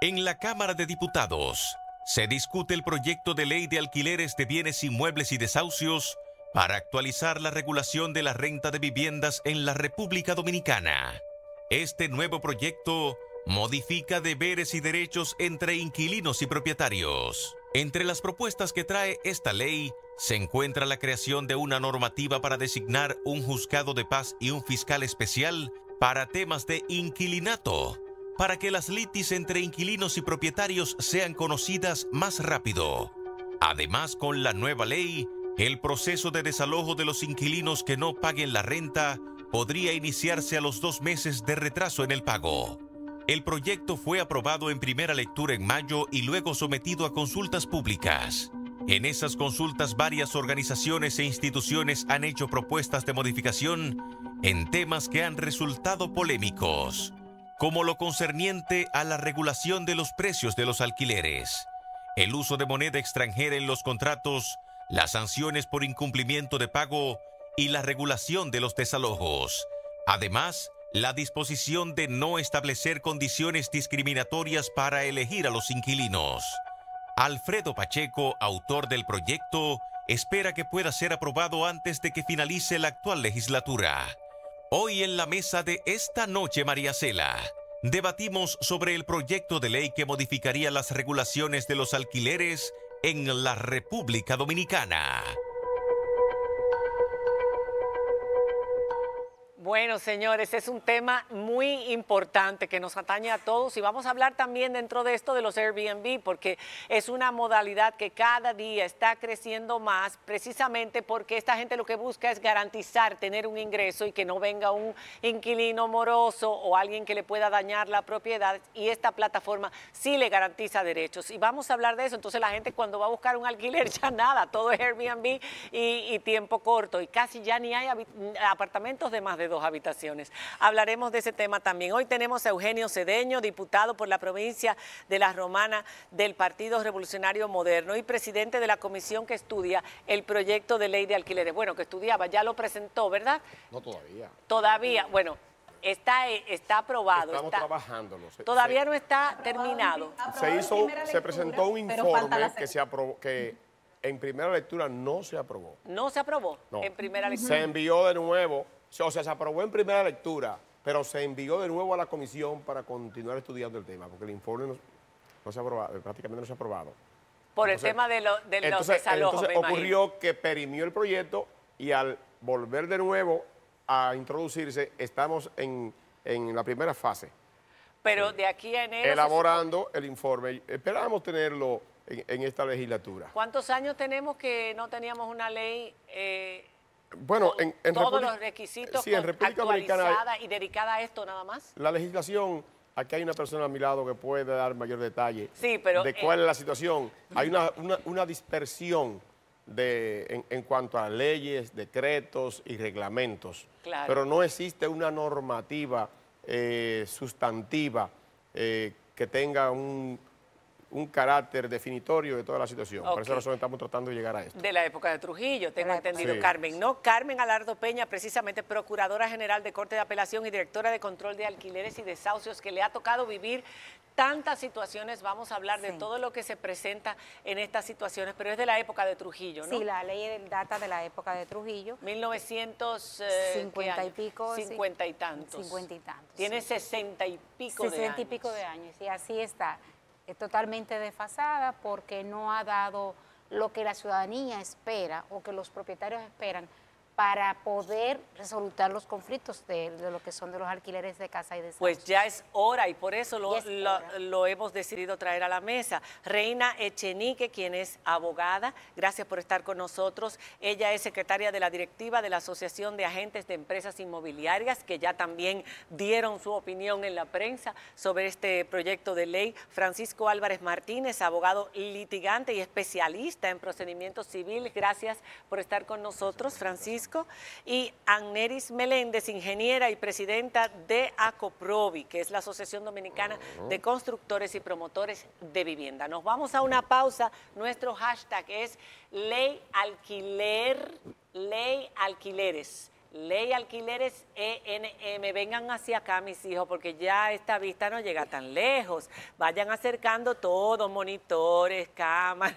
En la Cámara de Diputados se discute el proyecto de ley de alquileres de bienes inmuebles y desahucios para actualizar la regulación de la renta de viviendas en la República Dominicana. Este nuevo proyecto modifica deberes y derechos entre inquilinos y propietarios. Entre las propuestas que trae esta ley se encuentra la creación de una normativa para designar un juzgado de paz y un fiscal especial para temas de inquilinato, para que las litis entre inquilinos y propietarios sean conocidas más rápido. Además, con la nueva ley, el proceso de desalojo de los inquilinos que no paguen la renta podría iniciarse a los 2 meses de retraso en el pago. El proyecto fue aprobado en primera lectura en mayo y luego sometido a consultas públicas. En esas consultas, varias organizaciones e instituciones han hecho propuestas de modificación en temas que han resultado polémicos, como lo concerniente a la regulación de los precios de los alquileres, el uso de moneda extranjera en los contratos, las sanciones por incumplimiento de pago y la regulación de los desalojos. Además, la disposición de no establecer condiciones discriminatorias para elegir a los inquilinos. Alfredo Pacheco, autor del proyecto, espera que pueda ser aprobado antes de que finalice la actual legislatura. Hoy en la mesa de Esta Noche, María Cela, debatimos sobre el proyecto de ley que modificaría las regulaciones de los alquileres en la República Dominicana. Bueno, señores, es un tema muy importante que nos atañe a todos y vamos a hablar también dentro de esto de los Airbnb, porque es una modalidad que cada día está creciendo más, precisamente porque esta gente lo que busca es garantizar tener un ingreso y que no venga un inquilino moroso o alguien que le pueda dañar la propiedad, y esta plataforma sí le garantiza derechos. Y vamos a hablar de eso. Entonces la gente cuando va a buscar un alquiler ya nada, todo es Airbnb y tiempo corto, y casi ya ni hay apartamentos de más de 2 habitaciones. Hablaremos de ese tema también. Hoy tenemos a Eugenio Cedeño, diputado por la provincia de La Romana del Partido Revolucionario Moderno y presidente de la comisión que estudia el proyecto de ley de alquileres. Bueno, que estudiaba, ya lo presentó, ¿verdad? No, todavía. Todavía, bueno, está aprobado. Estamos trabajándolo. Todavía no está terminado. Se presentó un informe que se aprobó, que en primera lectura no se aprobó. ¿No se aprobó? No. En primera lectura. Se envió de nuevo. O sea, se aprobó en primera lectura, pero se envió de nuevo a la comisión para continuar estudiando el tema, porque el informe no se ha aprobado, prácticamente no se ha aprobado. Por el tema de los desalojos, entonces ocurrió que perimió el proyecto y al volver de nuevo a introducirse, estamos en la primera fase. Pero de aquí a enero... Elaborando el informe. Esperábamos tenerlo en esta legislatura. ¿Cuántos años tenemos que no teníamos una ley... Bueno, todos los requisitos sí, en República Dominicana y dedicada a esto nada más? La legislación, aquí hay una persona a mi lado que puede dar mayor detalle de cuál es la situación. Hay una dispersión en cuanto a leyes, decretos y reglamentos, claro, pero no existe una normativa sustantiva que tenga un carácter definitorio de toda la situación. Por esa razón estamos tratando de llegar a esto. De la época de Trujillo, tengo entendido, sí. Carmen, ¿no? Carmen Alardo Peña, precisamente Procuradora General de Corte de Apelación y Directora de Control de Alquileres y Desahucios, que le ha tocado vivir tantas situaciones. Vamos a hablar de todo lo que se presenta en estas situaciones, pero es de la época de Trujillo, ¿no? Sí, la ley data de la época de Trujillo. 1950 y pico. 50 y tantos. 50 y tantos. Tiene 60 y pico de años. 60 y pico de años, y así está. Es totalmente desfasada porque no ha dado lo que la ciudadanía espera o que los propietarios esperan para poder resolver los conflictos de lo que son de los alquileres de casa y de Pues ya es hora y por eso lo hemos decidido traer a la mesa. Reina Echenique, quien es abogada, gracias por estar con nosotros. Ella es secretaria de la directiva de la Asociación de Agentes de Empresas Inmobiliarias, que ya también dieron su opinión en la prensa sobre este proyecto de ley. Francisco Álvarez Martínez, abogado litigante y especialista en procedimientos civiles. Gracias por estar con nosotros, Francisco. Y Anneris Meléndez, ingeniera y presidenta de ACOPROVI, que es la Asociación Dominicana de Constructores y Promotores de Vivienda. Nos vamos a una pausa. Nuestro hashtag es ley alquileres. Ley Alquileres ENM. Vengan hacia acá, mis hijos, porque ya esta vista no llega tan lejos. Vayan acercando todo, monitores, cámaras,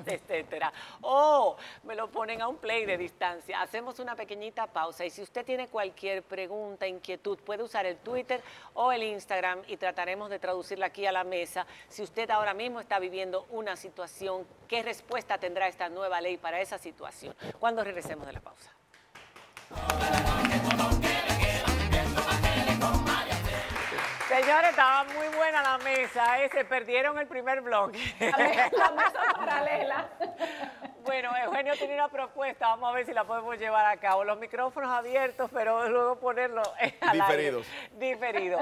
etcétera. O me lo ponen a un play de distancia. Hacemos una pequeñita pausa y si usted tiene cualquier pregunta, inquietud, puede usar el Twitter o el Instagram y trataremos de traducirla aquí a la mesa. Si usted ahora mismo está viviendo una situación, ¿qué respuesta tendrá esta nueva ley para esa situación? Cuando regresemos de la pausa. Señores, estaba muy buena la mesa, se perdieron el primer bloque. La mesa paralela. Bueno, Eugenio tiene una propuesta, vamos a ver si la podemos llevar a cabo. Los micrófonos abiertos, pero luego ponerlo al diferidos. Aire. Diferido.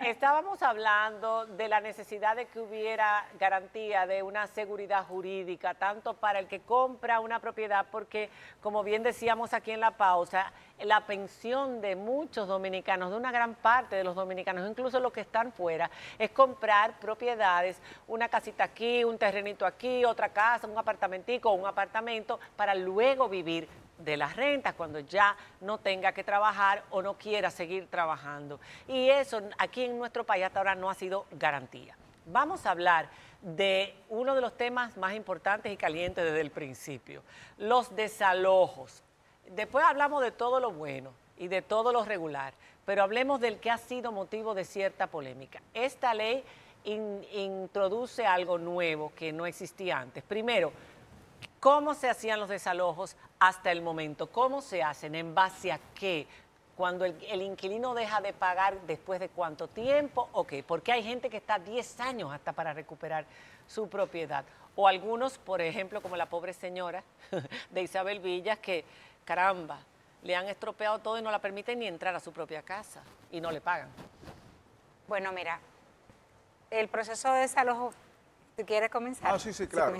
Estábamos hablando de la necesidad de que hubiera garantía de una seguridad jurídica, tanto para el que compra una propiedad, porque, como bien decíamos aquí en la pausa, la pensión de muchos dominicanos, de una gran parte de los dominicanos, incluso los que están fuera, es comprar propiedades, una casita aquí, un terrenito aquí, otra casa, un apartamentico, un apartamento, para luego vivir de las rentas cuando ya no tenga que trabajar o no quiera seguir trabajando. Y eso aquí en nuestro país hasta ahora no ha sido garantía. Vamos a hablar de uno de los temas más importantes y calientes desde el principio, los desalojos. Después hablamos de todo lo bueno y de todo lo regular, pero hablemos del que ha sido motivo de cierta polémica. Esta ley introduce algo nuevo que no existía antes. Primero, ¿cómo se hacían los desalojos hasta el momento? ¿Cómo se hacen? ¿En base a qué? Cuando el inquilino deja de pagar, ¿después de cuánto tiempo? ¿O qué? Porque hay gente que está 10 años hasta para recuperar su propiedad. O algunos, por ejemplo, como la pobre señora de Isabel Villas, que, caramba, le han estropeado todo y no la permiten ni entrar a su propia casa y no le pagan. Bueno, mira, el proceso de desalojo, ¿tú quieres comenzar? Sí, claro.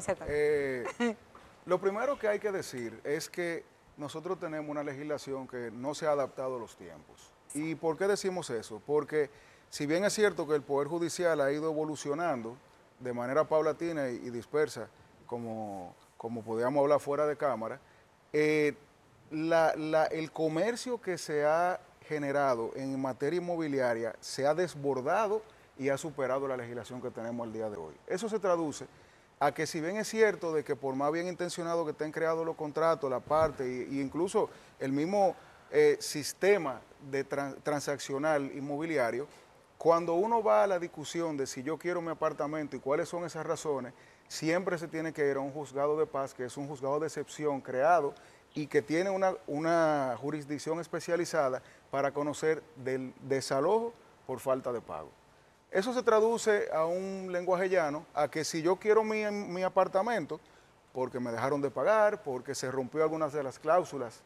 Lo primero que hay que decir es que nosotros tenemos una legislación que no se ha adaptado a los tiempos. ¿Y por qué decimos eso? Porque si bien es cierto que el Poder Judicial ha ido evolucionando de manera paulatina y dispersa, como podíamos hablar fuera de cámara, el comercio que se ha generado en materia inmobiliaria se ha desbordado y ha superado la legislación que tenemos al día de hoy. Eso se traduce a que si bien es cierto de que por más bien intencionado que estén creados los contratos, la parte e incluso el mismo sistema de transaccional inmobiliario, cuando uno va a la discusión de si yo quiero mi apartamento y cuáles son esas razones, siempre se tiene que ir a un juzgado de paz, que es un juzgado de excepción creado y que tiene una jurisdicción especializada para conocer del desalojo por falta de pago. Eso se traduce a un lenguaje llano, a que si yo quiero mi apartamento, porque me dejaron de pagar, porque se rompió algunas de las cláusulas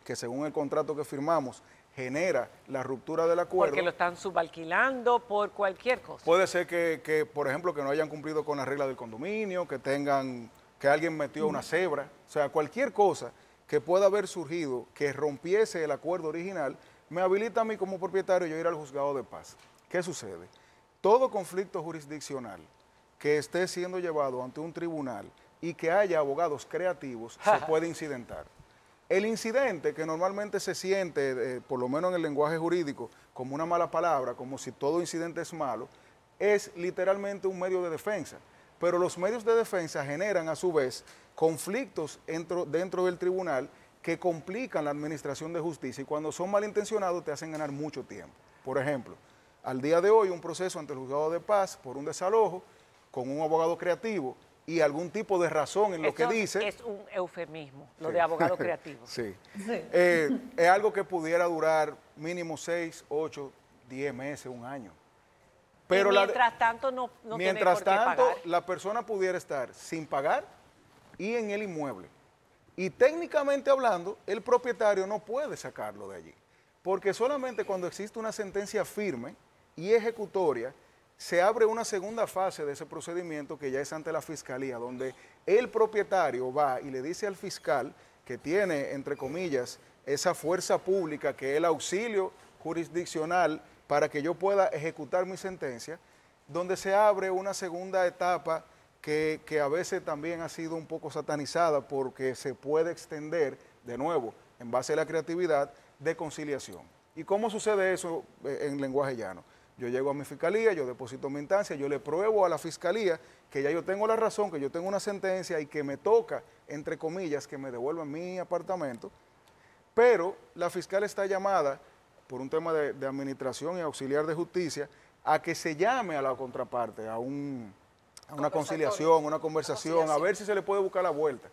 que según el contrato que firmamos genera la ruptura del acuerdo. Porque lo están subalquilando por cualquier cosa. Puede ser que, por ejemplo, que no hayan cumplido con la regla del condominio, que alguien metió una cebra, o sea, cualquier cosa que pueda haber surgido que rompiese el acuerdo original, me habilita a mí como propietario yo ir al juzgado de paz. ¿Qué sucede? Todo conflicto jurisdiccional que esté siendo llevado ante un tribunal y que haya abogados creativos se puede incidentar. El incidente, que normalmente se siente, por lo menos en el lenguaje jurídico, como una mala palabra, como si todo incidente es malo, es literalmente un medio de defensa. Pero los medios de defensa generan a su vez conflictos dentro del tribunal que complican la administración de justicia y cuando son malintencionados te hacen ganar mucho tiempo. Por ejemplo, al día de hoy un proceso ante el juzgado de paz por un desalojo con un abogado creativo y algún tipo de razón en lo que dice. Es un eufemismo, lo de abogado creativo. Sí. Es algo que pudiera durar mínimo 6, 8, 10 meses, un año. Pero y mientras tanto no tiene por qué pagar. La persona pudiera estar sin pagar y en el inmueble. Y técnicamente hablando, el propietario no puede sacarlo de allí. Porque solamente cuando existe una sentencia firme y ejecutoria, se abre una segunda fase de ese procedimiento que ya es ante la fiscalía, donde el propietario va y le dice al fiscal que tiene, entre comillas, esa fuerza pública que es el auxilio jurisdiccional para que yo pueda ejecutar mi sentencia, donde se abre una segunda etapa que a veces también ha sido un poco satanizada porque se puede extender, de nuevo, en base a la creatividad, de conciliación. ¿Y cómo sucede eso en lenguaje llano? Yo llego a mi fiscalía, yo deposito mi instancia, yo le pruebo a la fiscalía que ya yo tengo la razón, que yo tengo una sentencia y que me toca, entre comillas, que me devuelvan mi apartamento, pero la fiscal está llamada, por un tema de administración y auxiliar de justicia, a que se llame a la contraparte, a una conciliación, una conversación, a ver si se le puede buscar la vuelta.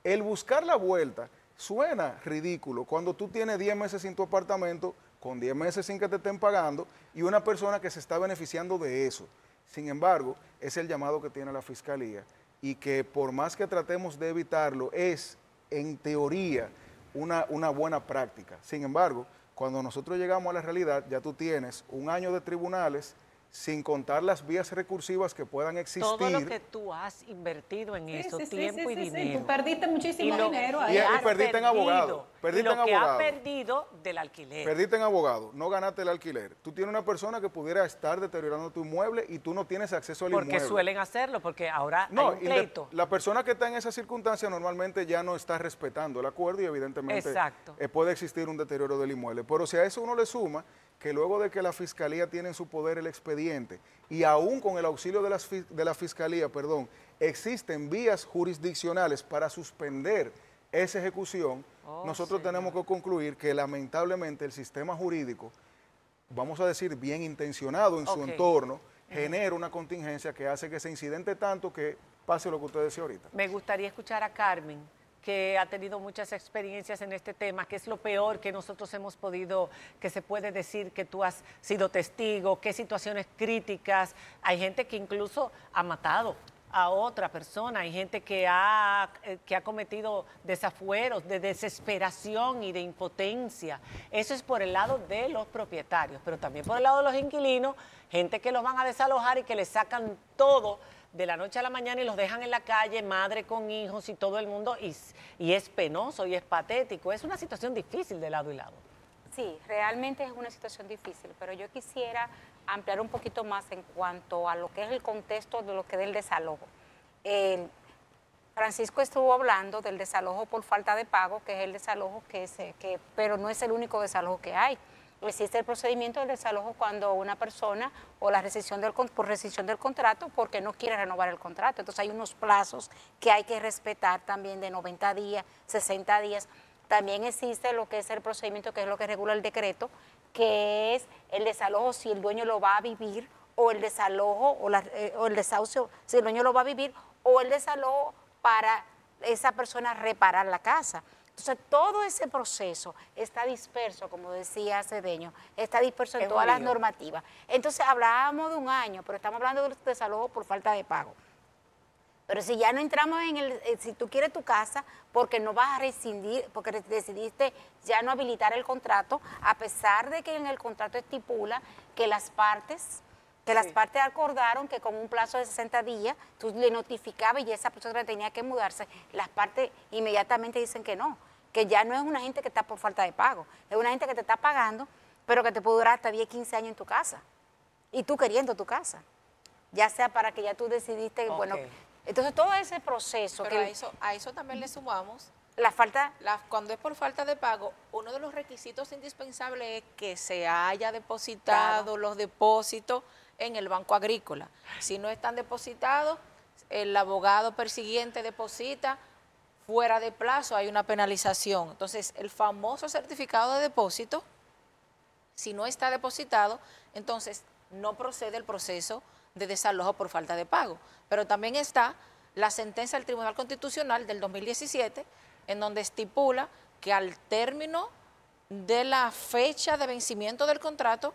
El buscar la vuelta suena ridículo cuando tú tienes 10 meses sin tu apartamento, con 10 meses sin que te estén pagando, y una persona que se está beneficiando de eso. Sin embargo, es el llamado que tiene la Fiscalía, y que por más que tratemos de evitarlo, es, en teoría, una buena práctica. Sin embargo, cuando nosotros llegamos a la realidad, ya tú tienes un año de tribunales, sin contar las vías recursivas que puedan existir. Todo lo que tú has invertido en eso, tiempo y dinero. Tú perdiste muchísimo dinero ahí. Y perdiste en abogado. Perdiste en abogado. Has perdido del alquiler. Perdiste en abogado, no ganaste el alquiler. Tú tienes una persona que pudiera estar deteriorando tu inmueble y tú no tienes acceso al inmueble. Porque suelen hacerlo, porque ahora hay un pleito. La persona que está en esa circunstancia normalmente ya no está respetando el acuerdo y evidentemente puede existir un deterioro del inmueble. Pero si a eso uno le suma que luego de que la Fiscalía tiene en su poder el expediente y aún con el auxilio de la Fiscalía, existen vías jurisdiccionales para suspender esa ejecución, nosotros tenemos que concluir que lamentablemente el sistema jurídico, vamos a decir bien intencionado en su entorno, genera una contingencia que hace que se incidente tanto que pase lo que usted decía ahorita. Me gustaría escuchar a Carmen, que ha tenido muchas experiencias en este tema, que es lo peor que nosotros hemos podido, que se puede decir que tú has sido testigo, qué situaciones críticas. Hay gente que incluso ha matado a otra persona, hay gente que ha cometido desafueros de desesperación y de impotencia. Eso es por el lado de los propietarios, pero también por el lado de los inquilinos, gente que los van a desalojar y que les sacan todo de la noche a la mañana y los dejan en la calle, madre con hijos y todo el mundo, y es penoso y es patético. Es una situación difícil de lado y lado. Sí, realmente es una situación difícil, pero yo quisiera ampliar un poquito más en cuanto a lo que es el contexto de lo que es el desalojo. Francisco estuvo hablando del desalojo por falta de pago, que es el desalojo pero no es el único desalojo que hay. Existe el procedimiento del desalojo cuando una persona o la rescisión por rescisión del contrato porque no quiere renovar el contrato. Entonces hay unos plazos que hay que respetar también de 90 días, 60 días. También existe lo que es el procedimiento, que es lo que regula el decreto, que es el desalojo si el dueño lo va a vivir, o el desalojo o el desahucio si el dueño lo va a vivir, o el desalojo para esa persona reparar la casa. Entonces, todo ese proceso está disperso, como decía Cedeño, está disperso en todas las normativas. Entonces, hablábamos de un año, pero estamos hablando de desalojo por falta de pago. Pero si ya no entramos si tú quieres tu casa, porque no vas a rescindir, porque decidiste ya no habilitar el contrato, a pesar de que en el contrato estipula que las partes acordaron que con un plazo de 60 días tú le notificabas y esa persona tenía que mudarse, las partes inmediatamente dicen que no, que ya no es una gente que está por falta de pago, es una gente que te está pagando, pero que te puede durar hasta 10, 15 años en tu casa, y tú queriendo tu casa, ya sea para que ya tú decidiste, bueno, entonces todo ese proceso. Pero a eso también le sumamos cuando es por falta de pago, uno de los requisitos indispensables es que se haya depositado los depósitos en el Banco Agrícola. Si no están depositados, el abogado persiguiente deposita fuera de plazo, hay una penalización. Entonces, el famoso certificado de depósito, si no está depositado, entonces no procede el proceso de desalojo por falta de pago. Pero también está la sentencia del Tribunal Constitucional del 2017, en donde estipula que al término de la fecha de vencimiento del contrato,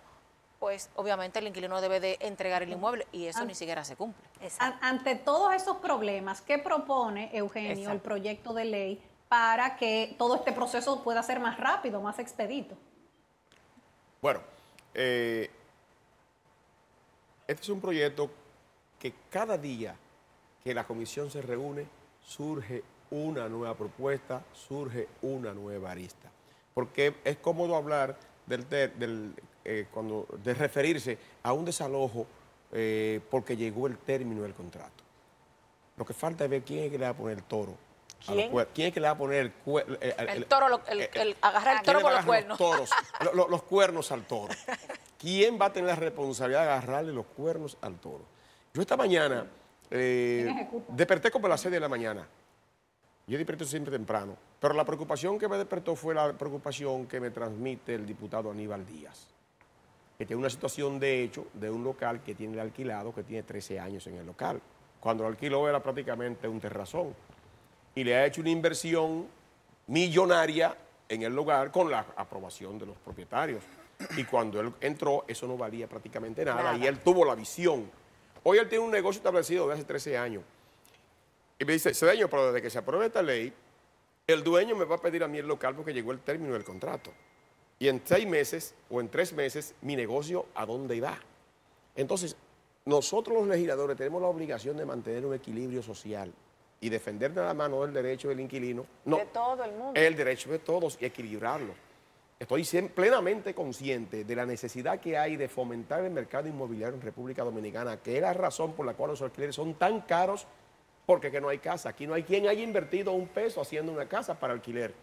pues obviamente el inquilino debe de entregar el inmueble y eso ni siquiera se cumple. Ante todos esos problemas, ¿qué propone Eugenio, el proyecto de ley, para que todo este proceso pueda ser más rápido, más expedito? Bueno, este es un proyecto que cada día que la comisión se reúne surge una nueva propuesta, surge una nueva arista. Porque es cómodo hablar de referirse a un desalojo porque llegó el término del contrato. Lo que falta es ver quién es que le va a poner el toro ¿Quién? ¿Quién es que le va a poner El toro, agarrar el toro por los cuernos. Los cuernos al toro. ¿Quién va a tener la responsabilidad de agarrarle los cuernos al toro? Yo esta mañana desperté como a las 6 de la mañana. Yo desperté siempre temprano. Pero la preocupación que me despertó fue la preocupación que me transmite el diputado Aníbal Díaz, que tiene una situación de hecho de un local que tiene alquilado, que tiene 13 años en el local. Cuando lo alquiló era prácticamente un terrazón. Y le ha hecho una inversión millonaria en el lugar con la aprobación de los propietarios. Y cuando él entró, eso no valía prácticamente nada. Y él tuvo la visión. Hoy él tiene un negocio establecido desde hace 13 años. Y me dice, Cedeño, pero desde que se apruebe esta ley, el dueño me va a pedir a mí el local porque llegó el término del contrato. Y en 6 meses o en 3 meses, mi negocio, ¿a dónde irá? Entonces, nosotros los legisladores tenemos la obligación de mantener un equilibrio social y defender nada más no el derecho del inquilino, no, de todo el mundo. El derecho de todos y equilibrarlo. Estoy plenamente consciente de la necesidad que hay de fomentar el mercado inmobiliario en República Dominicana, que es la razón por la cual los alquileres son tan caros, porque que no hay casa. Aquí no hay quien haya invertido un peso haciendo una casa para alquiler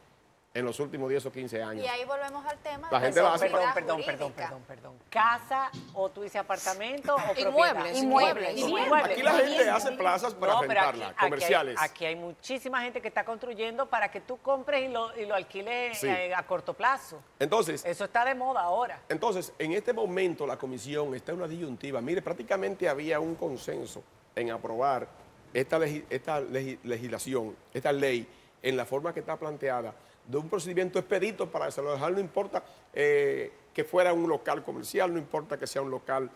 en los últimos 10 o 15 años. Y ahí volvemos al tema la de gente la hace. Perdón. ¿Casa o tú dices apartamento o propiedad? Inmuebles. Aquí la gente hace plazas para rentarla, comerciales. Aquí hay muchísima gente que está construyendo para que tú compres y lo alquiles Sí. A corto plazo. Entonces, Eso está de moda ahora. Entonces, en este momento la comisión está en una disyuntiva. Mire, prácticamente había un consenso en aprobar esta legislación, esta ley, en la forma que está planteada, de un procedimiento expedito para desalojar. No importa que fuera un local comercial, no importa que sea un local,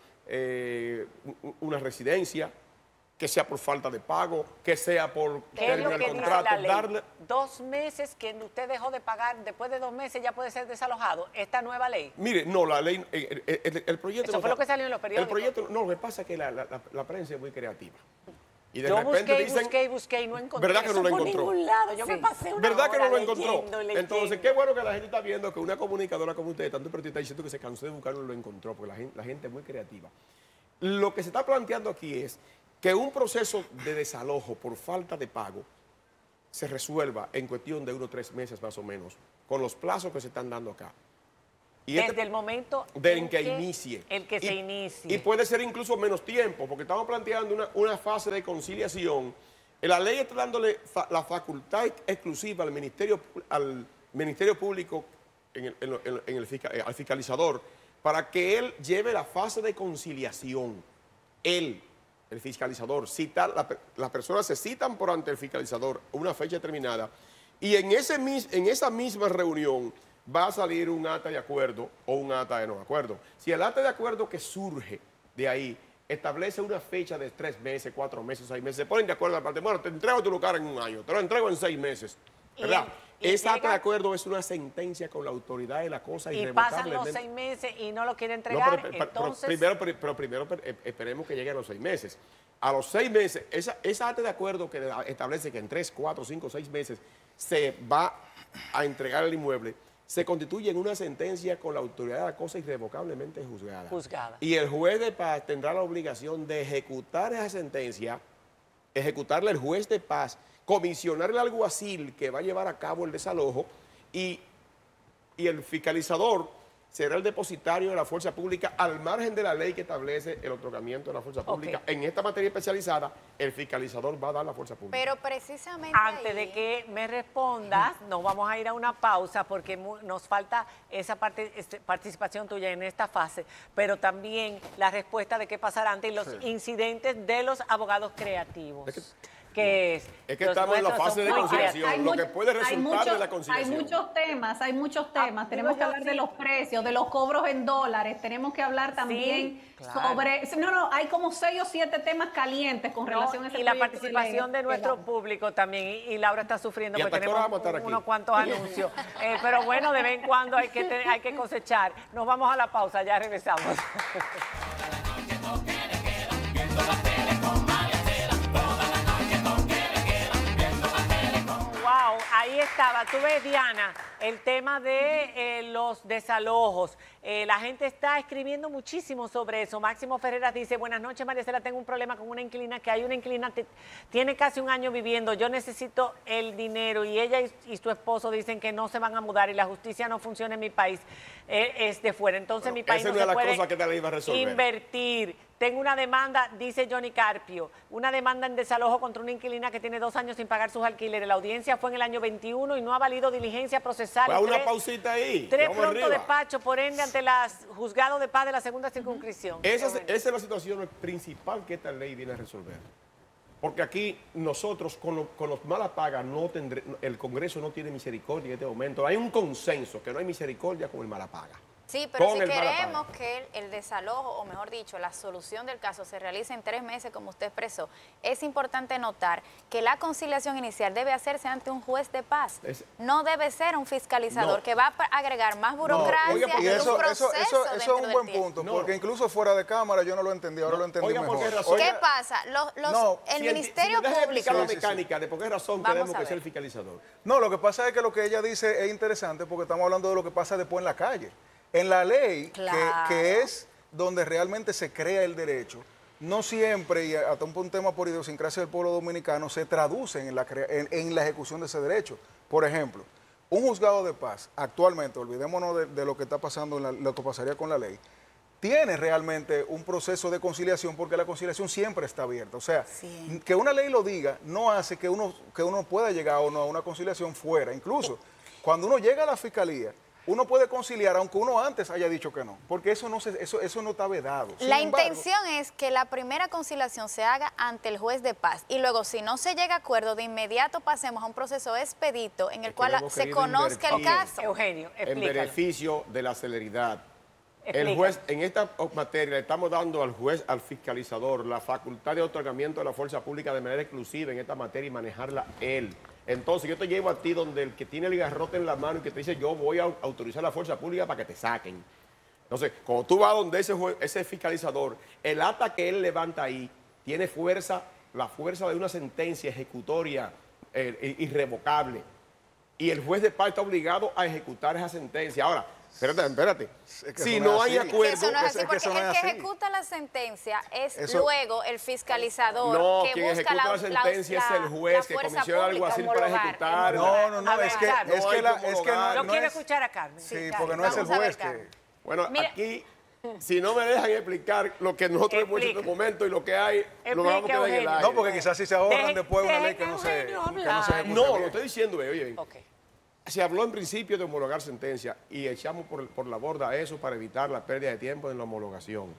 una residencia, que sea por falta de pago, que sea por ¿Qué es lo terminar que el dice contrato, la ley? 2 meses que usted dejó de pagar, después de 2 meses ya puede ser desalojado. Esta nueva ley. Mire, no, la ley, el proyecto... Eso fue lo que salió en los periódicos. El proyecto, no, lo que pasa es que la prensa es muy creativa. Y de Yo repente busqué y no encontré ¿verdad que no eso lo por encontró? ningún lado. Yo me pasé una ¿Verdad que no hora lo encontró? leyendo. Entonces, qué bueno que la gente está viendo que una comunicadora como usted, tanto periodista, está diciendo que se cansó de buscarlo y lo encontró, porque la gente es muy creativa. Lo que se está planteando aquí es que un proceso de desalojo por falta de pago se resuelva en cuestión de 1 o 3 meses más o menos, con los plazos que se están dando acá. Y Desde el momento en que inicie. El que se inicie. Y puede ser incluso menos tiempo, porque estamos planteando una fase de conciliación. La ley está dándole la facultad exclusiva al Ministerio Público, al fiscalizador, para que él lleve la fase de conciliación. Él, el fiscalizador, las personas se citan por ante el fiscalizador una fecha determinada, y en esa misma reunión va a salir un acta de acuerdo o un acta de no acuerdo. Si el acta de acuerdo que surge de ahí establece una fecha de 3 meses, 4 meses, 6 meses, se ponen de acuerdo aparte, bueno, te entrego tu lugar en 1 año, te lo entrego en 6 meses, ¿verdad? Ese acta de acuerdo es una sentencia con la autoridad de la cosa y irrevocablemente. pasan los 6 meses y no lo quieren No, entregar, pero primero esperemos que lleguen a los 6 meses. A los 6 meses, esa acta de acuerdo que establece que en 3, 4, 5, 6 meses se va a entregar el inmueble, se constituye en una sentencia con la autoridad de la cosa irrevocablemente juzgada. Y el juez de paz tendrá la obligación de ejecutar esa sentencia, ejecutarla el juez de paz, comisionarle al alguacil que va a llevar a cabo el desalojo, y el fiscalizador será el depositario de la fuerza pública al margen de la ley que establece el otorgamiento de la fuerza pública. En esta materia especializada, el fiscalizador va a dar la fuerza pública. Pero precisamente Antes de que me respondas, nos vamos a ir a una pausa porque nos falta esa participación tuya en esta fase, pero también la respuesta de qué pasará ante los incidentes de los abogados creativos. Es que estamos en la fase de conciliación, lo que puede resultar de la conciliación. Hay muchos temas. Tenemos que hablar de los precios, de los cobros en dólares, tenemos que hablar también sobre... hay como 6 o 7 temas calientes con relación a ese proyecto. Y la participación de nuestro público también, y Laura está sufriendo porque tenemos unos cuantos anuncios. Pero bueno, de vez en cuando hay que cosechar. Nos vamos a la pausa, ya regresamos. Ahí está estaba, tú ves, Diana, el tema de los desalojos. La gente está escribiendo muchísimo sobre eso. Máximo Ferreras dice, buenas noches, María Cela, tengo un problema con una inquilina, que hay una inquilina que tiene casi un año viviendo, yo necesito el dinero y ella y su esposo dicen que no se van a mudar y la justicia no funciona en mi país, es de fuera. Entonces mi país no se puede invertir. Tengo una demanda, dice Johnny Carpio, una demanda en desalojo contra una inquilina que tiene 2 años sin pagar sus alquileres. La audiencia fue en el año 21 y no ha valido diligencia procesal. Pues una pausita ahí. 3 pronto despacho, por ende, ante los juzgados de paz de la segunda circunscripción. Esa es la situación principal que esta ley viene a resolver. Porque aquí nosotros con los malas pagas el Congreso no tiene misericordia en este momento. Hay un consenso que no hay misericordia con el mala paga. Sí, pero si queremos que el desalojo, o mejor dicho, la solución del caso se realice en 3 meses, como usted expresó, es importante notar que la conciliación inicial debe hacerse ante un juez de paz. No debe ser un fiscalizador que va a agregar más burocracia y un proceso. Eso es un buen punto, porque incluso fuera de cámara yo no lo entendí, ahora lo entendí mejor. ¿Qué pasa? El Ministerio Público... la mecánica de por qué razón tenemos que ser el fiscalizador. No, lo que pasa es que lo que ella dice es interesante porque estamos hablando de lo que pasa después en la calle. En la ley, que es donde realmente se crea el derecho, no siempre, y hasta un tema por idiosincrasia del pueblo dominicano, se traducen en la ejecución de ese derecho. Por ejemplo, un juzgado de paz, actualmente, olvidémonos de lo que está pasando, lo que pasaría con la ley, tiene realmente un proceso de conciliación porque la conciliación siempre está abierta. O sea, que una ley lo diga no hace que uno pueda llegar o no a una conciliación fuera. Incluso, cuando uno llega a la fiscalía, uno puede conciliar, aunque uno antes haya dicho que no, porque eso no está vedado. La intención es que la primera conciliación se haga ante el juez de paz y luego, si no se llega a acuerdo, de inmediato pasemos a un proceso expedito en el cual se conozca el caso. Eugenio, explícalo. En beneficio de la celeridad. El juez, en esta materia, le estamos dando al juez, al fiscalizador, la facultad de otorgamiento de la fuerza pública de manera exclusiva en esta materia y manejarla él. Entonces, yo te llevo a ti donde el que tiene el garrote en la mano y que te dice, yo voy a autorizar la fuerza pública para que te saquen. Entonces, cuando tú vas donde ese fiscalizador, el acta que él levanta ahí tiene fuerza, la fuerza de una sentencia ejecutoria irrevocable. Y el juez de paz está obligado a ejecutar esa sentencia. Ahora, espérate. Si no hay acuerdo... Eso no es así, porque el que ejecuta la sentencia es luego el fiscalizador que busca ejecuta la sentencia es el juez que comisiona algo así para ejecutar. No, es que no quiero escuchar a Carmen. Sí, porque no es el juez que... Bueno, aquí, si no me dejan explicar lo que nosotros hemos hecho en este momento y lo que hay, lo vamos a quedar en el aire. No, porque quizás si se ahorran después una ley que no se ejecuta. No, lo estoy diciendo, oye. Se habló en principio de homologar sentencia y echamos por la borda eso para evitar la pérdida de tiempo en la homologación.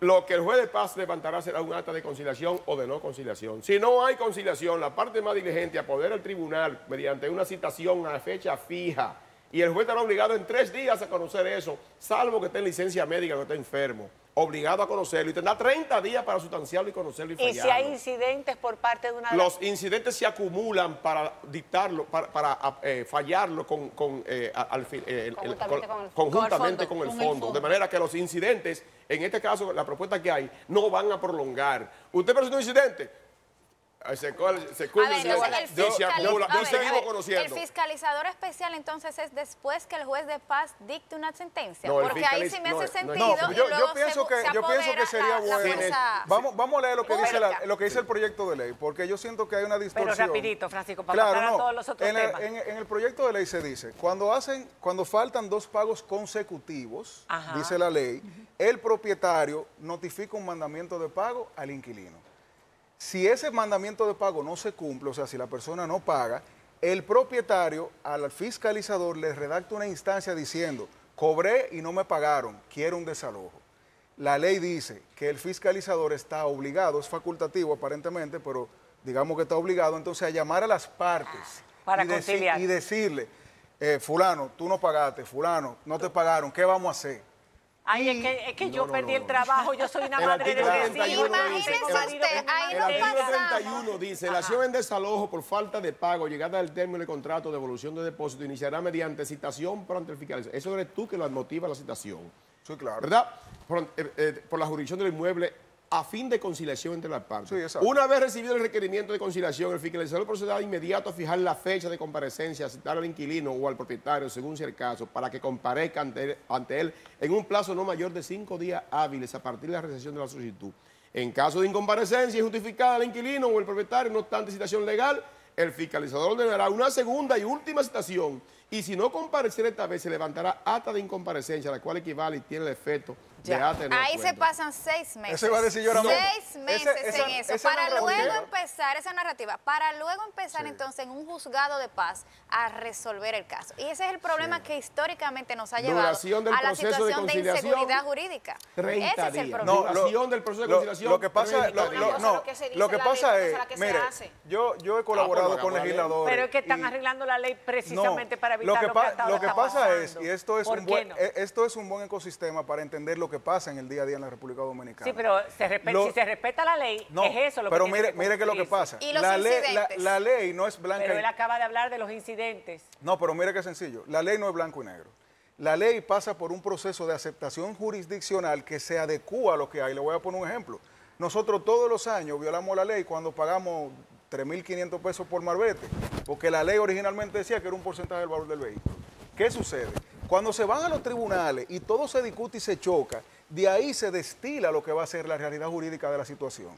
Lo que el juez de paz levantará será un acta de conciliación o de no conciliación. Si no hay conciliación, la parte más diligente apodera al tribunal mediante una citación a fecha fija y el juez estará obligado en 3 días a conocer eso, salvo que esté en licencia médica o que esté enfermo. Obligado a conocerlo y tendrá 30 días para sustanciarlo y conocerlo y fallarlo. ¿Y si hay incidentes por parte de una... Los incidentes se acumulan para dictarlo, para fallarlo conjuntamente con el fondo. De manera que los incidentes, en este caso, la propuesta que hay, no van a prolongar. ¿Usted presentó un incidente? Se acumula. Yo seguimos conociendo. El fiscalizador especial entonces es después que el juez de paz dicte una sentencia, no, porque ahí sí me hace sentido. Yo pienso que sería bueno. Vamos a leer lo que dice el proyecto de ley, porque yo siento que hay una distorsión. Pero rapidito, Francisco, para pasar a todos los otros temas. En el proyecto de ley se dice, cuando faltan 2 pagos consecutivos, dice la ley, el propietario notifica un mandamiento de pago al inquilino. Si ese mandamiento de pago no se cumple, o sea, si la persona no paga, el propietario al fiscalizador le redacta una instancia diciendo, cobré y no me pagaron, quiero un desalojo. La ley dice que el fiscalizador está obligado, es facultativo aparentemente, pero digamos que está obligado entonces a llamar a las partes para conciliar y decirle, fulano, tú no pagaste, fulano, no te pagaron, ¿qué vamos a hacer? Ay, es que yo perdí el trabajo, yo soy una madre de vecinos. Imagínese usted, ahí no pasa. El artículo 31 dice, la acción en desalojo por falta de pago, llegada al término del contrato, devolución de depósito, iniciará mediante citación ante el fiscal. Eso eres tú que lo motiva la citación. Sí, claro. ¿Verdad? Por la jurisdicción del inmueble a fin de conciliación entre las partes. Sí, exacto. Una vez recibido el requerimiento de conciliación, el fiscalizador procederá de inmediato a fijar la fecha de comparecencia, a citar al inquilino o al propietario, según sea el caso, para que comparezca ante él en un plazo no mayor de 5 días hábiles a partir de la recepción de la solicitud. En caso de incomparecencia injustificada del inquilino o el propietario, no obstante citación legal, el fiscalizador ordenará una segunda y última citación, y si no compareciera esta vez, se levantará acta de incomparecencia, la cual equivale y tiene el efecto de acta de no Ahí se acuerdo. pasan 6 meses. Eso iba a decir yo ahora mismo. 6 meses en eso. esa Para luego narrativa. empezar, esa narrativa, para luego empezar entonces en un juzgado de paz a resolver el caso. Y ese es el problema que históricamente nos ha llevado Duración del a la proceso de situación de conciliación, inseguridad jurídica. 30 Ese es el días. problema. Duración del proceso de conciliación. Lo que pasa, 30 días. lo que pasa es, mire, yo he colaborado pero con hagamos la ley. legisladores. Pero es que están y- arreglando la ley precisamente para lo evitar que, lo que hasta ahora lo que está pasa es, pasando. y esto es, ¿Por un qué buen, no? esto es un buen ecosistema para entender lo que pasa en el día a día en la República Dominicana. Sí, pero si se respeta la ley, No, es eso lo pero que tiene mire que lo que cumplirse. pasa. Y los la incidentes. ley no es blanca Pero y él acaba de hablar de los incidentes. No, pero mire qué sencillo. La ley no es blanco y negro. La ley pasa por un proceso de aceptación jurisdiccional que se adecúa a lo que hay. Le voy a poner un ejemplo. Nosotros todos los años violamos la ley cuando pagamos 3.500 pesos por marbete, porque la ley originalmente decía que era un porcentaje del valor del vehículo. ¿Qué sucede? Cuando se van a los tribunales y todo se discute y se choca, de ahí se destila lo que va a ser la realidad jurídica de la situación.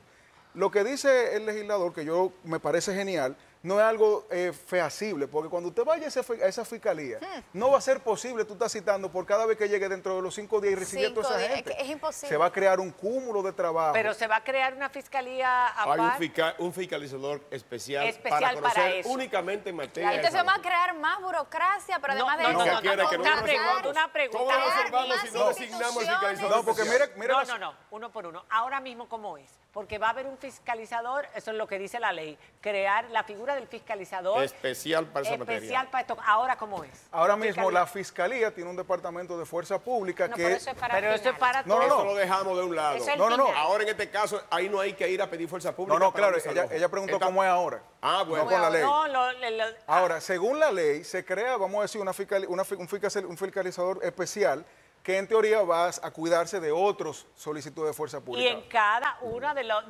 Lo que dice el legislador, que yo me parece genial, no es algo fehacible, porque cuando usted vaya a esa fiscalía, no va a ser posible, tú estás citando por cada vez que llegue dentro de los 5 días y recibir a toda 5 esa días, gente. es imposible. Se va a crear un cúmulo de trabajo. Pero se va a crear una fiscalía Hay aparte. un fiscalizador especial, Especial para conocer para eso. únicamente en materia de Entonces salud. va a crear más burocracia, pero además de no, eso, quiere que no una lo pregunta, resolvamos. una pregunta. ¿Cómo lo resolvamos Más si no designamos el fiscalizador No, porque especial? mira No, uno por uno. Ahora mismo, ¿cómo es? Porque va a haber un fiscalizador, eso es lo que dice la ley, crear la figura del fiscalizador Especial para esa especial materia. para esto. Ahora, ¿cómo es? Ahora mismo Fiscalía. la fiscalía tiene un departamento de fuerza pública No, que pero eso es para Pero eso es final. para No, todo. Eso lo dejamos de un lado. Eso es el No, no, no. final. Ahora en este caso, ahí no hay que ir a pedir fuerza pública. No, para claro, un desalojo. ella preguntó Esta- cómo es ahora. Ah, bueno. No con la ley. No, Ahora, según la ley, se crea, vamos a decir, un fiscalizador especial que en teoría va a cuidarse de otros solicitudes de fuerza y pública. en cada una de las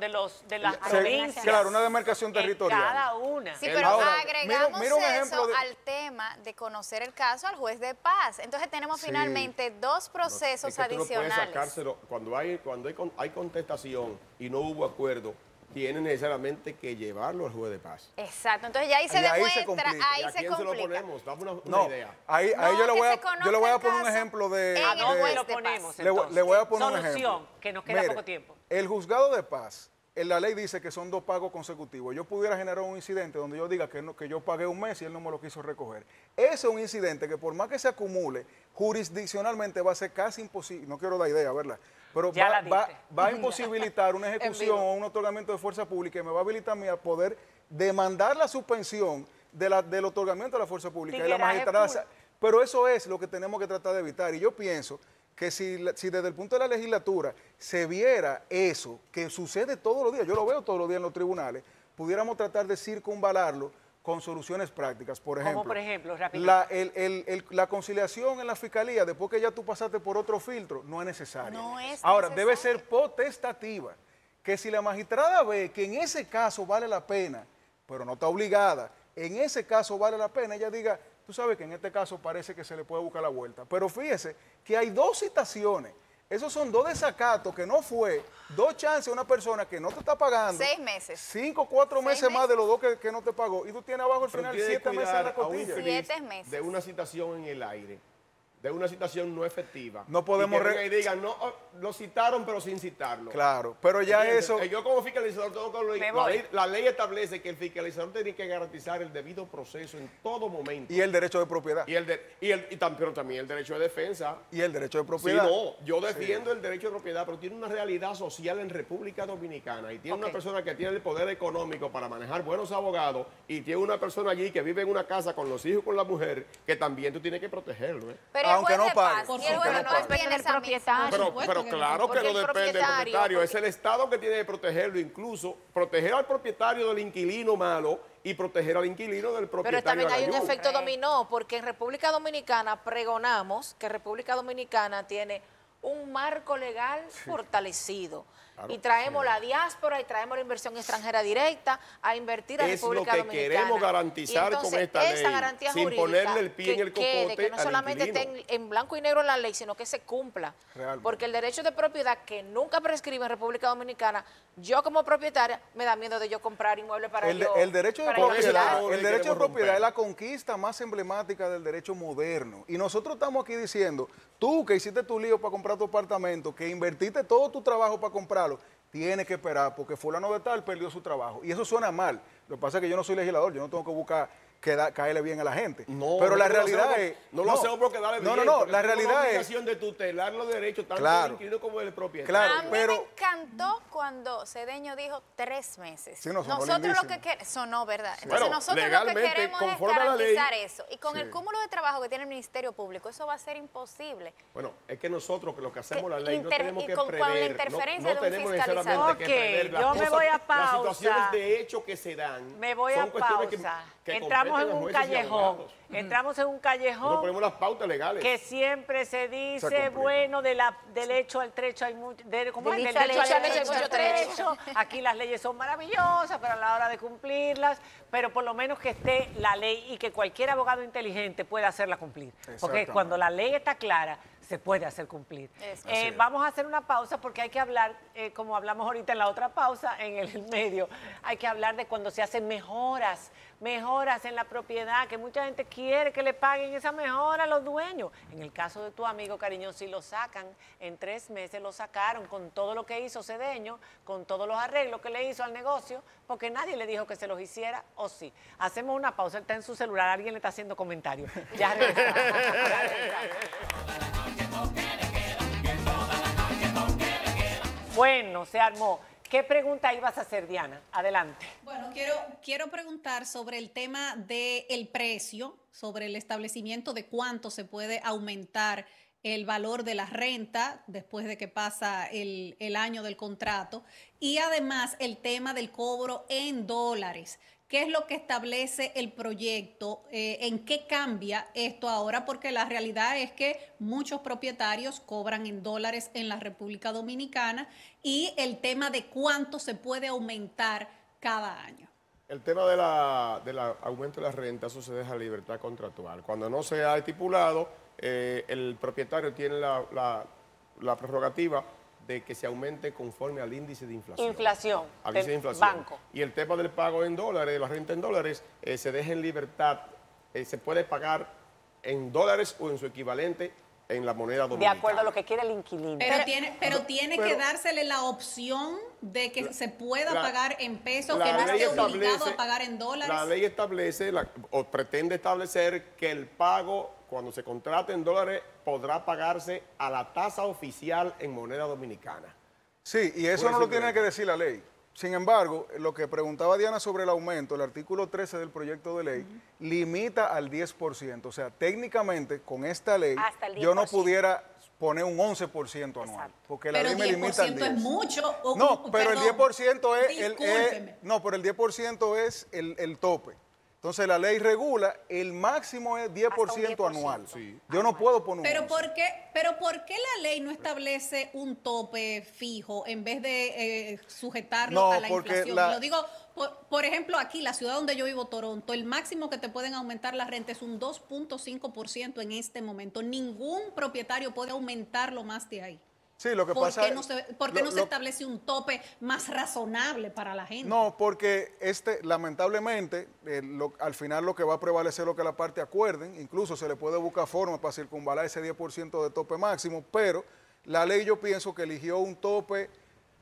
provincias. Claro, una demarcación territorial. En cada una. Sí, pero Ahora, agregamos mira un eso ejemplo de- al tema de conocer el caso al juez de paz. Entonces tenemos Sí. finalmente 2 procesos Es que tú no puedes adicionales. sacárselo. Cuando hay contestación y no hubo acuerdo, tiene necesariamente que llevarlo al juez de paz. Exacto, entonces ya ahí se Y ahí se demuestra, complica. ahí ¿Y a se quién se lo complica. ponemos? Dame una No, idea. ahí No, yo le voy que a, se conozca yo le voy a el poner un caso ejemplo de... en el ¿A dónde juez lo de paz. ponemos Le entonces? voy a poner un Solución, ejemplo. que nos queda Mire, poco tiempo. El juzgado de paz, en la ley dice que son 2 pagos consecutivos. Yo pudiera generar un incidente donde yo diga que yo pagué un mes y él no me lo quiso recoger. Ese es un incidente que por más que se acumule, jurisdiccionalmente va a ser casi imposible. No quiero dar idea, ¿verdad? Pero Ya la va diste. a imposibilitar una ejecución o un otorgamiento de fuerza pública y me va a habilitar a mí a poder demandar la suspensión del otorgamiento de la fuerza pública. Y la Tigueraje magistrada... full. Pero eso es lo que tenemos que tratar de evitar. Y yo pienso que si desde el punto de la legislatura se viera eso, que sucede todos los días, yo lo veo todos los días en los tribunales, pudiéramos tratar de circunvalarlo con soluciones prácticas. Por ejemplo, ¿Cómo, por ejemplo? Rapidito. la conciliación en la fiscalía, después que ya tú pasaste por otro filtro, no es necesaria. No es Ahora, debe necesaria. ser potestativa, que si la magistrada ve que en ese caso vale la pena, pero no está obligada, en ese caso vale la pena, ella diga, tú sabes que en este caso parece que se le puede buscar la vuelta. Pero fíjese que hay 2 citaciones. Esos son 2 desacatos que no fue, 2 chances a una persona que no te está pagando. 6 meses. 5 o 4 6 meses más de los 2 que no te pagó. Y tú tienes abajo al Pero final tiene que 7 meses en la cuidar a un costilla. infeliz 7 meses. de una citación en el aire, de una citación no efectiva. No podemos y que vengan y digan, no, lo citaron pero sin citarlo. Claro, pero ya ¿Entiendes? eso... Yo como fiscalizador tengo que... Me voy. La ley establece que el fiscalizador tiene que garantizar el debido proceso en todo momento. Y el derecho de propiedad. Pero también el derecho de defensa. Y el derecho de Sí, propiedad. no, yo defiendo el derecho de propiedad, pero tiene una realidad social en República Dominicana y tiene una persona que tiene el poder económico para manejar buenos abogados y tiene una persona allí que vive en una casa con los hijos y con la mujer que también tú tienes que protegerlo. Pero el Aunque juez no de pague. paz Por y el juez supuesto. de paz Respeto tiene del esa misma. propietario. Pero supuesto que claro que porque no el depende del propietario, propietario, es el Estado que tiene que protegerlo, incluso proteger al propietario del inquilino malo y proteger al inquilino del propietario. Pero también hay un agayú. efecto dominó, porque en República Dominicana pregonamos que República Dominicana tiene un marco legal fortalecido. Claro, y traemos la diáspora y traemos la inversión extranjera directa a invertir a República Dominicana. Es lo que queremos garantizar con esta ley, sin ponerle el pie en el cocote que no solamente esté en blanco y negro la ley, sino que se cumpla. Realmente. Porque el derecho de propiedad, que nunca prescribe en República Dominicana, yo como propietaria me da miedo de yo comprar inmuebles para yo. El derecho de propiedad, el derecho de propiedad es la conquista más emblemática del derecho moderno. Y nosotros estamos aquí diciendo, tú que hiciste tu lío para comprar tu apartamento, que invertiste todo tu trabajo para comprarlo, tienes que esperar porque fulano de tal perdió su trabajo. Y eso suena mal. Lo que pasa es que yo no soy legislador, yo no tengo que buscar caerle bien a la gente. No, pero la realidad es... No lo hacemos porque darle bien. No, la realidad es... la obligación de tutelar los derechos tanto del inquilino como del propietario. Claro, a mí me encantó cuando Cedeño dijo 3 meses. Sí, nosotros lo que queremos... Sonó, ¿verdad? Entonces bueno, nosotros lo que queremos es garantizar eso. Y con el cúmulo de trabajo que tiene el Ministerio Público, eso va a ser imposible. Bueno, es que nosotros lo que hacemos la ley no tenemos que prever. Con la interferencia no de un fiscalizador. que prever las yo me voy a pausa. Las situaciones de hecho que se dan. Me voy a pausa. Entramos en un callejón. Entramos en un callejón. No ponemos las pautas legales. Que siempre se dice, bueno, del hecho al trecho hay mucho. ¿Cómo es? Del hecho al mucho trecho. Aquí las leyes son maravillosas, pero a la hora de cumplirlas, pero por lo menos que esté la ley y que cualquier abogado inteligente pueda hacerla cumplir. Porque cuando la ley está clara, se puede hacer cumplir. Vamos a hacer una pausa porque hay que hablar, como hablamos ahorita en la otra pausa, en el medio, hay que hablar de cuando se hacen mejoras en la propiedad, que mucha gente quiere que le paguen esa mejora a los dueños. En el caso de tu amigo, cariño, si lo sacan, en 3 meses lo sacaron con todo lo que hizo Cedeño, con todos los arreglos que le hizo al negocio, porque nadie le dijo que se los hiciera, o sí. Hacemos una pausa, él está en su celular, alguien le está haciendo comentarios. Ya regresamos. Bueno, se armó. ¿Qué pregunta ibas a hacer, Diana? Adelante. Bueno, quiero preguntar sobre el tema del precio, sobre el establecimiento de cuánto se puede aumentar el valor de la renta después de que pasa el año del contrato y además el tema del cobro en dólares. ¿Qué es lo que establece el proyecto? ¿En qué cambia esto ahora? Porque la realidad es que muchos propietarios cobran en dólares en la República Dominicana y el tema de cuánto se puede aumentar cada año. El tema del aumento de la renta, eso se deja libertad contractual. Cuando no se ha estipulado, el propietario tiene la prerrogativa de que se aumente conforme al índice de inflación. Al índice de inflación. Banco. Y el tema del pago en dólares, la renta en dólares, se deja en libertad. Se puede pagar en dólares o en su equivalente en la moneda dominicana. De acuerdo a lo que quiere el inquilino. Pero tiene que dársele la opción de que se pueda pagar en pesos, que no esté obligado a pagar en dólares. La ley establece, o pretende establecer, que el pago, cuando se contrate en dólares, podrá pagarse a la tasa oficial en moneda dominicana. Sí, y eso no lo tiene que decir la ley. Sin embargo, lo que preguntaba Diana sobre el aumento, el artículo 13 del proyecto de ley limita al 10%. O sea, técnicamente, con esta ley, yo no pudiera poner un 11% anual. Porque la ley me limita al 10%. ¿Pero 10% es mucho? No, pero el 10% es el tope. Entonces la ley regula, el máximo es 10% anual. Sí. Yo no puedo poner un ¿Pero por qué la ley no establece un tope fijo en vez de sujetarlo a la inflación? Lo digo, por ejemplo, aquí, la ciudad donde yo vivo, Toronto, el máximo que te pueden aumentar la renta es un 2.5% en este momento. Ningún propietario puede aumentarlo más de ahí. Sí, lo que pasa es... ¿Por qué no se establece un tope más razonable para la gente? No, porque lamentablemente, al final lo que va a prevalecer es lo que la parte acuerden. Incluso se le puede buscar forma para circunvalar ese 10% de tope máximo, pero la ley yo pienso que eligió un tope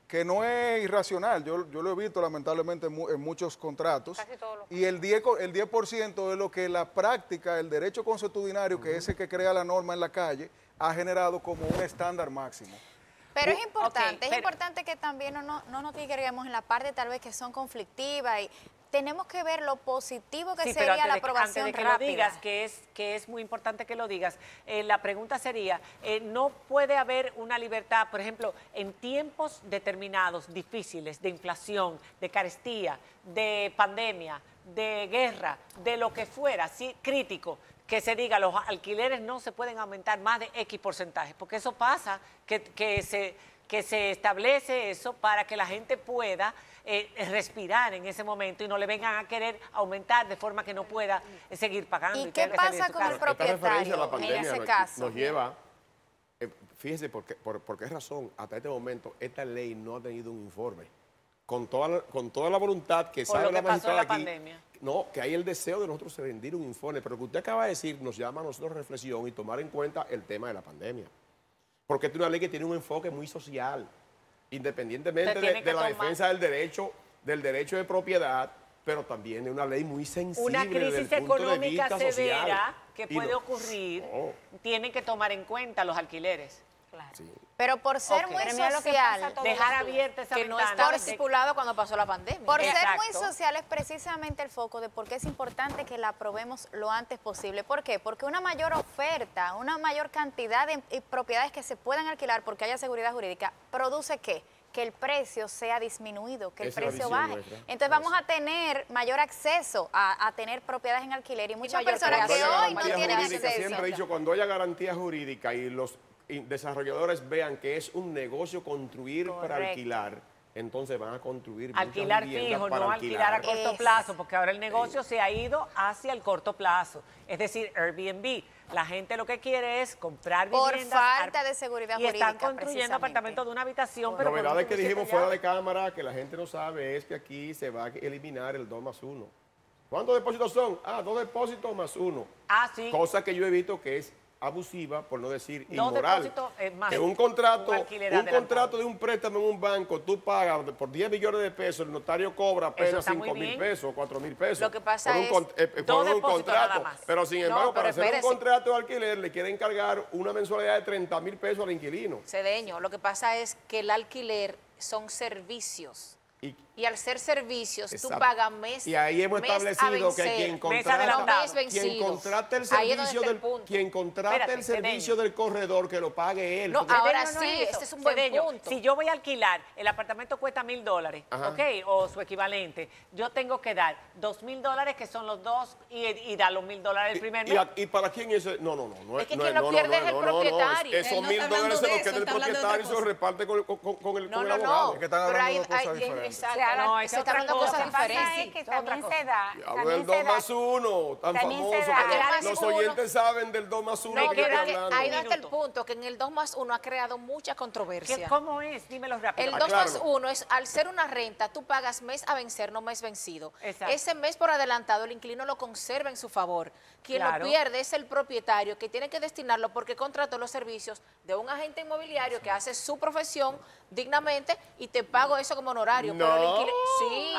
que no es irracional. Yo lo he visto lamentablemente en muchos contratos. Casi todos los y el 10% es lo que la práctica, el derecho consuetudinario, que es el que crea la norma en la calle, ha generado como un estándar máximo. Pero es importante que también no nos tiguemos en la parte tal vez que son conflictivas y tenemos que ver lo positivo que sería la aprobación antes de que rápida. lo digas, que es muy importante que lo digas, la pregunta sería, ¿no puede haber una libertad, por ejemplo, en tiempos determinados, difíciles, de inflación, de carestía, de pandemia, de guerra, de lo que fuera, sí, crítico, que se diga los alquileres no se pueden aumentar más de X porcentaje, porque eso pasa, que se establece eso para que la gente pueda respirar en ese momento y no le vengan a querer aumentar de forma que no pueda seguir pagando. ¿Y qué pasa con el propietario en ese caso? Nos lleva, fíjese por qué razón hasta este momento esta ley no ha tenido un informe. Con toda la voluntad que sabe la magistrada aquí, no, que hay el deseo de nosotros rendir un informe, pero lo que usted acaba de decir nos llama a nosotros a reflexión y tomar en cuenta el tema de la pandemia. Porque esta es una ley que tiene un enfoque muy social, independientemente de la defensa del derecho de propiedad, pero también es una ley muy sensible. Una crisis económica severa social, que puede ocurrir, tienen que tomar en cuenta los alquileres. Claro. Sí. Pero por ser muy social, dejar abierta esa que ventana, no estaba estipulado cuando pasó la pandemia. Por ser muy social es precisamente el foco de por qué es importante que la aprobemos lo antes posible. ¿Por qué? Porque una mayor oferta, una mayor cantidad de propiedades que se puedan alquilar porque haya seguridad jurídica, ¿produce qué? Que el precio sea disminuido, que el precio baje. Entonces vamos a tener mayor acceso a tener propiedades en alquiler y muchas personas que hoy no tienen acceso. Siempre he dicho, cuando haya garantía jurídica y los desarrolladores vean que es un negocio construir para alquilar, entonces van a construir alquilar fijo, no alquilar a corto plazo, porque ahora el negocio se ha ido hacia el corto plazo. Es decir, Airbnb. La gente lo que quiere es comprar viviendas. Por falta de seguridad jurídica. Y están construyendo apartamentos de una habitación. Pero novedades que dijimos fuera de cámara, que la gente no sabe, es que aquí se va a eliminar el 2+1. ¿Cuántos depósitos son? 2 depósitos más 1. Sí. Cosa que yo he visto que es abusiva, por no decir inmoral. Más que un contrato de un préstamo en un banco, tú pagas por 10 millones de pesos, el notario cobra apenas 5,000 pesos, 4,000 pesos. Lo que pasa por un contrato. Pero sin embargo, para hacer un contrato de alquiler le quieren cargar una mensualidad de 30,000 pesos al inquilino. Cedeño, lo que pasa es que el alquiler son servicios. Y al ser servicios, tú pagas mes. Y ahí hemos establecido que quien contrata el servicio del corredor, que lo pague él. No, ahora sí, este es un buen punto. Si yo voy a alquilar, el apartamento cuesta $1,000, ¿ok? O su equivalente. Yo tengo que dar $2,000, que son los dos, y dar los $1,000 el primer mes. ¿Y para quién eso? No. Es que quien lo pierde es el propietario. Esos $1,000 se los queda el propietario y se los reparte con el abogado. Es que están hablando de cosas diferentes. No, se está hablando de cosas diferentes. Es que también se da. Hablo del 2+1, tan famoso, que los oyentes saben del 2+1 que estoy hablando. Ahí está el punto, que en el 2+1 ha creado mucha controversia. ¿Cómo es? Dímelo rápido. El 2+1 es, al ser una renta, tú pagas mes a vencer, no mes vencido. Exacto. Ese mes por adelantado, el inquilino lo conserva en su favor. Quien lo pierde es el propietario, que tiene que destinarlo porque contrató los servicios de un agente inmobiliario que hace su profesión dignamente y te pago eso como honorario. No. Pero el inquilino, sí.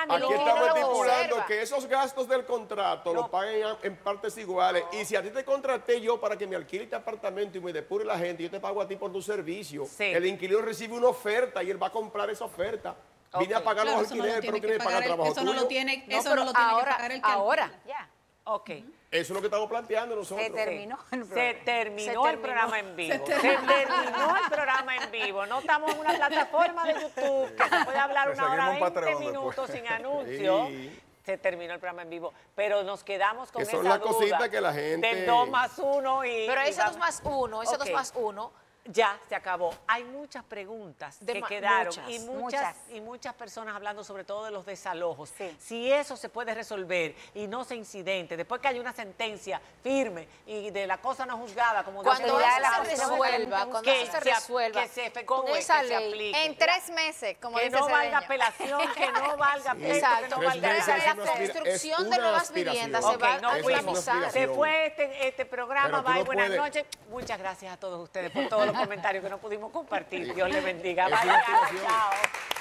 Aquí estamos estipulando que esos gastos del contrato los paguen en partes iguales. Y si a ti te contraté yo para que me alquile este apartamento y me depure la gente, yo te pago a ti por tu servicio. El inquilino recibe una oferta y él va a comprar esa oferta. Vine a pagar los alquileres, pero tiene que pagar trabajo tuyo. Eso no lo tiene que pagar el que ahora. Ya. Ok. Eso es lo que estamos planteando nosotros. Se terminó el programa en vivo. Se terminó el programa en vivo. No estamos en una plataforma de YouTube que se puede hablar una hora 20 minutos sin anuncio. Se terminó el programa en vivo. Pero nos quedamos con esa duda. Son las cositas que la gente... Del 2+1 y... Pero ese 2+1, ese 2+1... Ya se acabó. Hay muchas preguntas que quedaron y muchas personas hablando sobre todo de los desalojos. Si eso se puede resolver y no se incidente, después que haya una sentencia firme y de la cosa no juzgada, como cuando eso se resuelva, que se efectúe, con esa que se aplique. En 3 meses, como que dice no Cedeño. valga apelación, que no valga pleito, exacto, que no valga la construcción de nuevas viviendas se va a organizar. Se fue este programa. Bye, buenas noches. Muchas gracias a todos ustedes por todo los comentarios que no pudimos compartir. Dios les bendiga. Bye, chao.